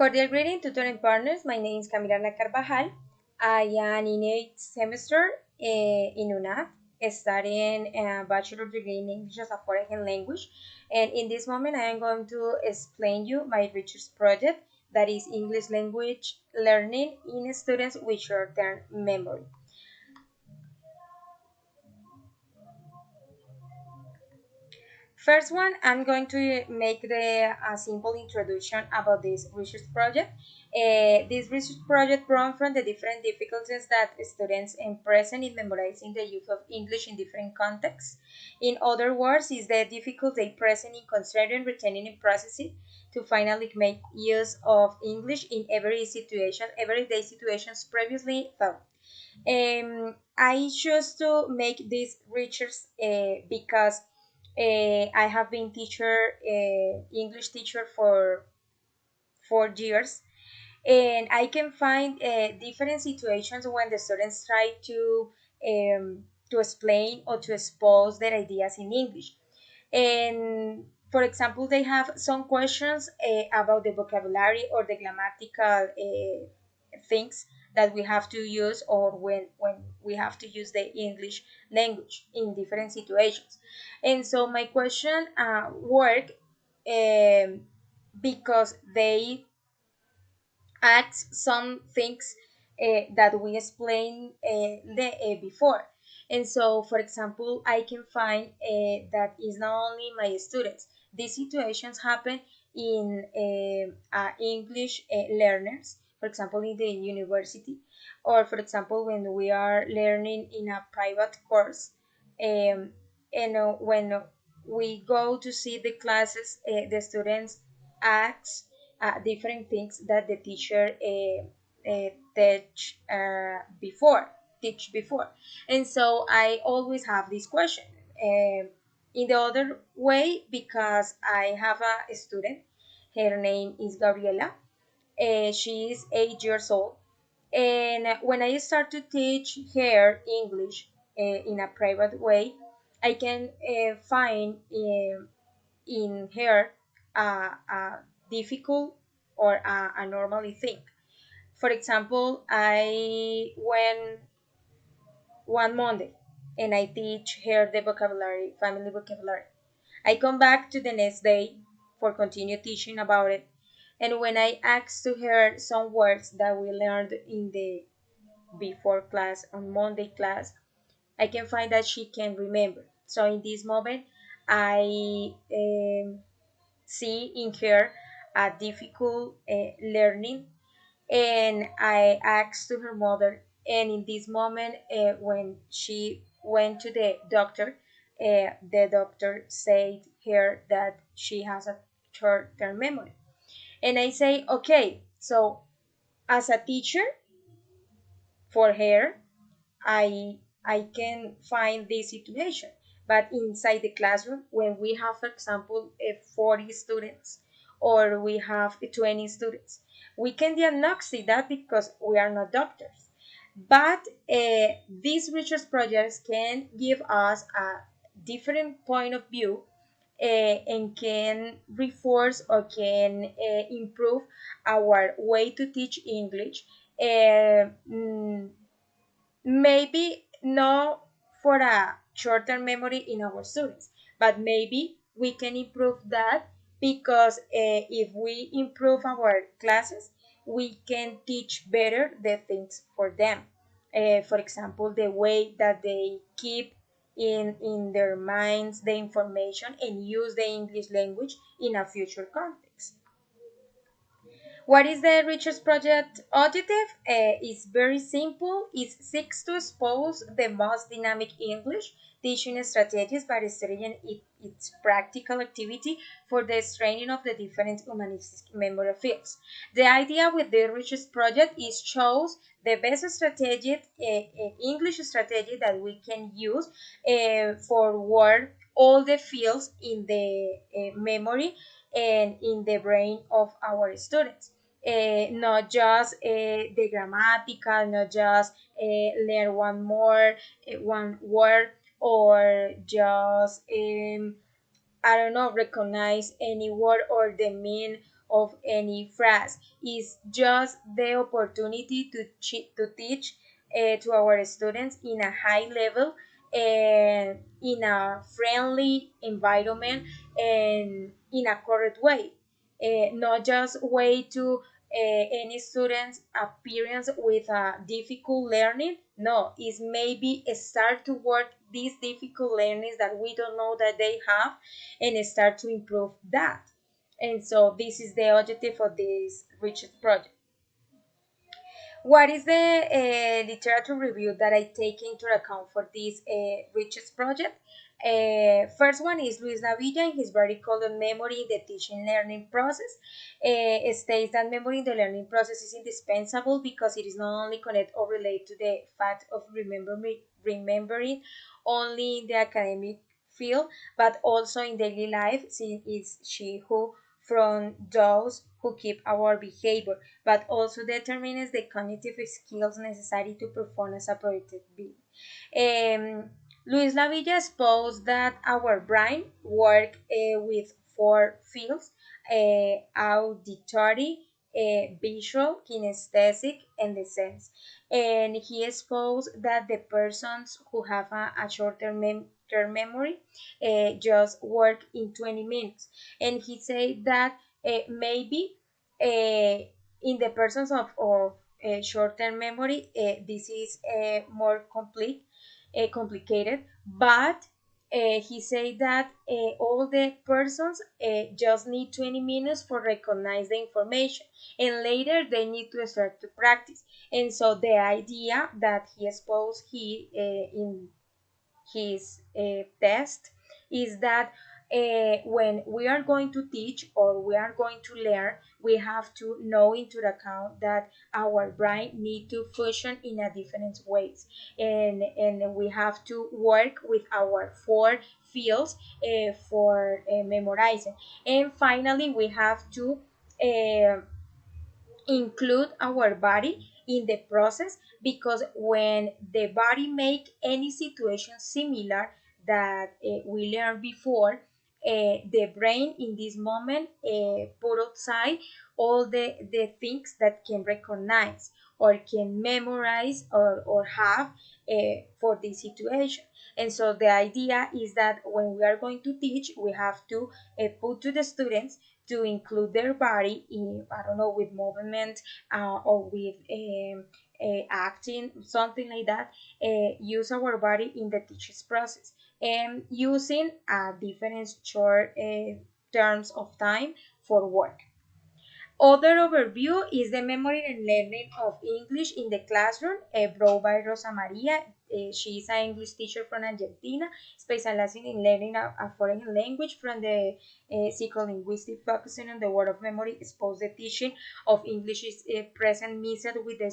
Cordial greeting, tutoring partners. My name is Camila Carvajal. I am in 8th semester in UNAF, studying a bachelor degree in English as a foreign language. And in this moment, I am going to explain you my research project that is English language learning in students with short-term memory. First one, I'm going to make a simple introduction about this research project. This research project born from the different difficulties that students present in memorizing the use of English in different contexts. In other words, is the difficulty present in considering, retaining, and processing to finally make use of English in everyday situations previously thought. I chose to make this research because I have been English teacher for 4 years, and I can find different situations when the students try to explain or to expose their ideas in English. And for example, they have some questions about the vocabulary or the grammatical things that we have to use, or when we have to use the English language in different situations. And so my question work um, because they ask some things that we explained before. And so, for example, I can find that is not only my students. These situations happen in English learners, for example, in the university, or for example, when we are learning in a private course. Um, and when we go to see the classes, the students ask different things that the teacher teach before. And so I always have this question. In the other way, because I have a student, her name is Gabriela. She is 8 years old, and when I start to teach her English in a private way, I can find in her a difficult or a normally thing. For example, I went one Monday and I teach her the vocabulary, family vocabulary. I come back to the next day for continue teaching about it. And when I ask to her some words that we learned in the before class on Monday class, I can find that she can remember. So in this moment, I see in her a difficult learning, and I asked to her mother. And in this moment, when she went to the doctor said her that she has a short-term memory. And I say, okay, so as a teacher for her, I can find this situation. But inside the classroom, when we have, for example, 40 students or we have 20 students, we can diagnose that because we are not doctors. But these research projects can give us a different point of view and can reinforce or can improve our way to teach English. Uh, mm, Maybe not for a short-term memory in our students, but maybe we can improve that because if we improve our classes, we can teach better the things for them. For example, the way that they keep in their minds the information and use the English language in a future context. What is the Research Project objective? It's very simple. It seeks to expose the most dynamic English teaching strategies by studying its practical activity for the training of the different humanistic memory fields. The idea with the Research Project is shows the best strategy, English strategy that we can use for work all the fields in the memory and in the brain of our students. Not just the grammatical, not just learn one word, or just I don't know, recognize any word or the mean of any phrase. It's just the opportunity to teach to our students in a high level and in a friendly environment and in a correct way, not just way to any student's appearance with a difficult learning. No, it's maybe start to work these difficult learnings that we don't know that they have and start to improve that. And so this is the objective of this research project. What is the literature review that I take into account for this research project? First one is Luis Navilla in his article on memory in the teaching learning process. States that memory in the learning process is indispensable because it is not only connected or related to the fact of remembering only in the academic field, but also in daily life, since it's she who from those who keep our behavior, but also determines the cognitive skills necessary to perform as a productive being. Luis Lavilla exposed that our brain work with four fields: auditory, visual, kinesthetic, and the sense. And he exposed that the persons who have a short-term term memory just work in 20 minutes. And he said that maybe in the persons of short-term memory, this is more complicated, but he said that all the persons just need 20 minutes for recognize the information, and later they need to start to practice. And so the idea that he exposed in his test is that when we are going to teach or we are going to learn, we have to know into account that our brain need to function in a different ways, and we have to work with our four fields for memorizing. And finally, we have to uh, include our body in the process, because when the body make any situation similar that we learned before, the brain in this moment put outside all the things that can recognize or can memorize or have for this situation. And so the idea is that when we are going to teach, we have to put to the students to include their body in, I don't know, with movement or with acting, something like that. Use our body in the teaching process and using different short terms of time for work. Other overview is the memory and learning of English in the classroom, brought by Rosa Maria. She is an English teacher from Argentina, specializing in learning a foreign language from the psycholinguistic, focusing on the word of memory. Expose the teaching of English is present method with the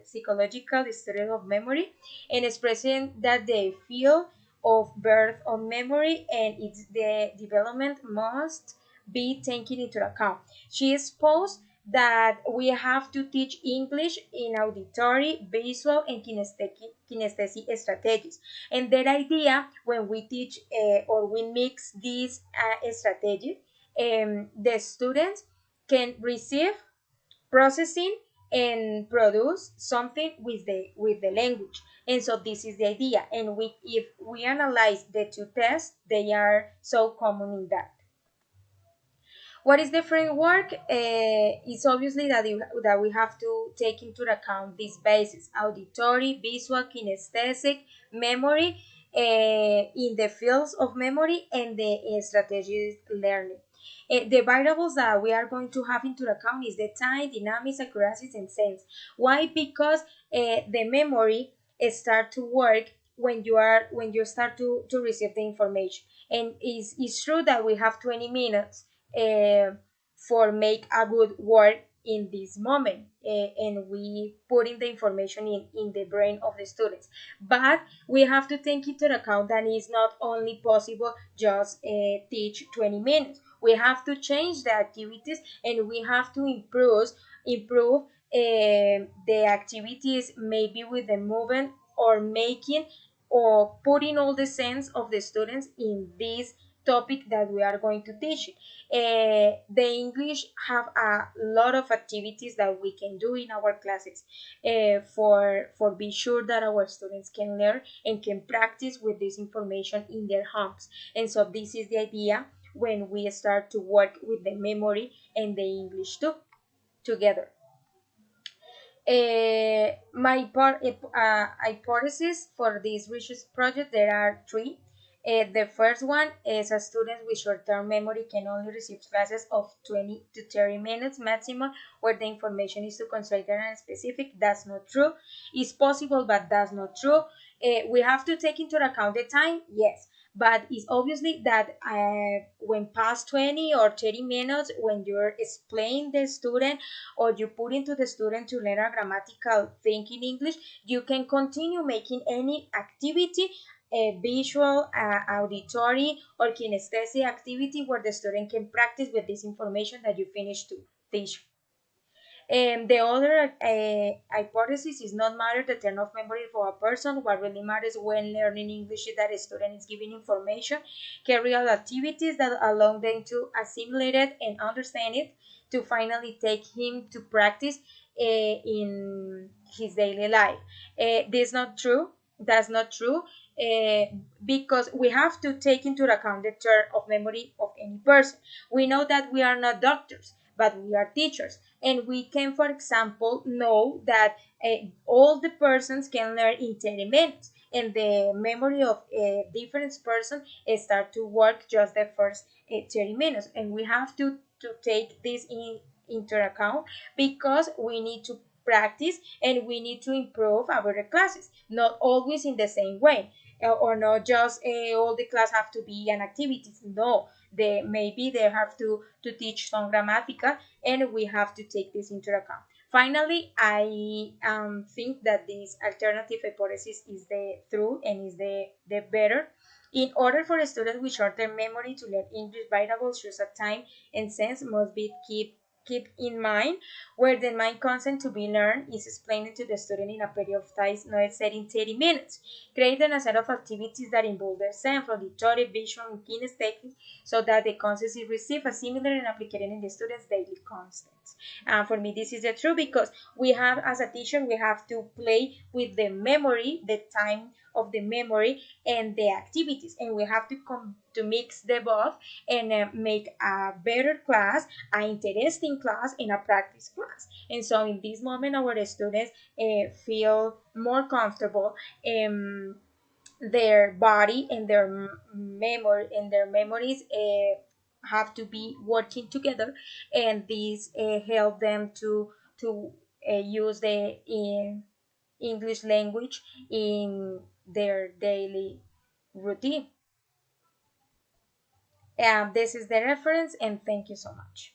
psychological study of memory, and expressing that the field of birth of memory and its the development must be taken into account. She exposed that we have to teach English in auditory, visual, and kinesthetic strategies. And that idea, when we teach or we mix these strategies, the students can receive, processing, and produce something with the language. And so this is the idea. And we, if we analyze the two tests, they are so common in that. What is the framework? It's obviously that we have to take into account these bases: auditory, visual, kinesthetic, memory, in the fields of memory and the strategic learning. The variables that we are going to have into account is the time, dynamics, accuracy, and sense. Why? Because the memory start to work when you start to receive the information. And it's true that we have 20 minutes uh, for make a good work in this moment, and we putting the information in the brain of the students, but we have to take into account that it's not only possible just teach 20 minutes. We have to change the activities, and we have to improve the activities, maybe with the movement or making or putting all the sense of the students in this topic that we are going to teach. The English have a lot of activities that we can do in our classes for be sure that our students can learn and can practice with this information in their homes. And so this is the idea when we start to work with the memory and the English too together. Hypothesis for this research project, there are three. The first one is a student with short-term memory can only receive classes of 20 to 30 minutes maximum, where the information is too concentrated and specific. That's not true. It's possible, but that's not true. We have to take into account the time, yes, but it's obviously that when past 20 or 30 minutes, when you're explaining the student or you put into the student to learn a grammatical thing in English, you can continue making any activity, a visual, auditory, or kinesthetic activity where the student can practice with this information that you finish to teach. The other hypothesis is not matter the term of memory for a person. What really matters when learning English is that a student is given information, carry out activities that allow them to assimilate it and understand it to finally take him to practice in his daily life. This is not true. That's not true. Uh, because we have to take into account the term of memory of any person. We know that we are not doctors, but we are teachers, and we can, for example, know that all the persons can learn in 30 minutes, and the memory of a different person start to work just the first 30 minutes, and we have to take this into account because we need to practice and we need to improve our classes, not always in the same way, or not just all the class have to be an activities. No, they maybe they have to teach some grammatical, and we have to take this into account. Finally, I think that this alternative hypothesis is the true and is the better. In order for a student with short-term memory to learn English, variables choose a time and sense must be keep in mind, where the main concept to be learned is explained to the student in a period of time not exceeding 30 minutes. Creating a set of activities that involve the sense, auditory, visual, and kinesthetic, so that the concepts receive a similar and applied in the student's daily constants. And for me, this is the truth because we have, as a teacher, we have to play with the memory, the time of the memory, and the activities, and we have to come to mix the both and make a better class, an interesting class, and a practice class. And so, in this moment, our students feel more comfortable. Their body and their memories have to be working together, and these help them to use the English language in their daily routine. This is the reference, and thank you so much.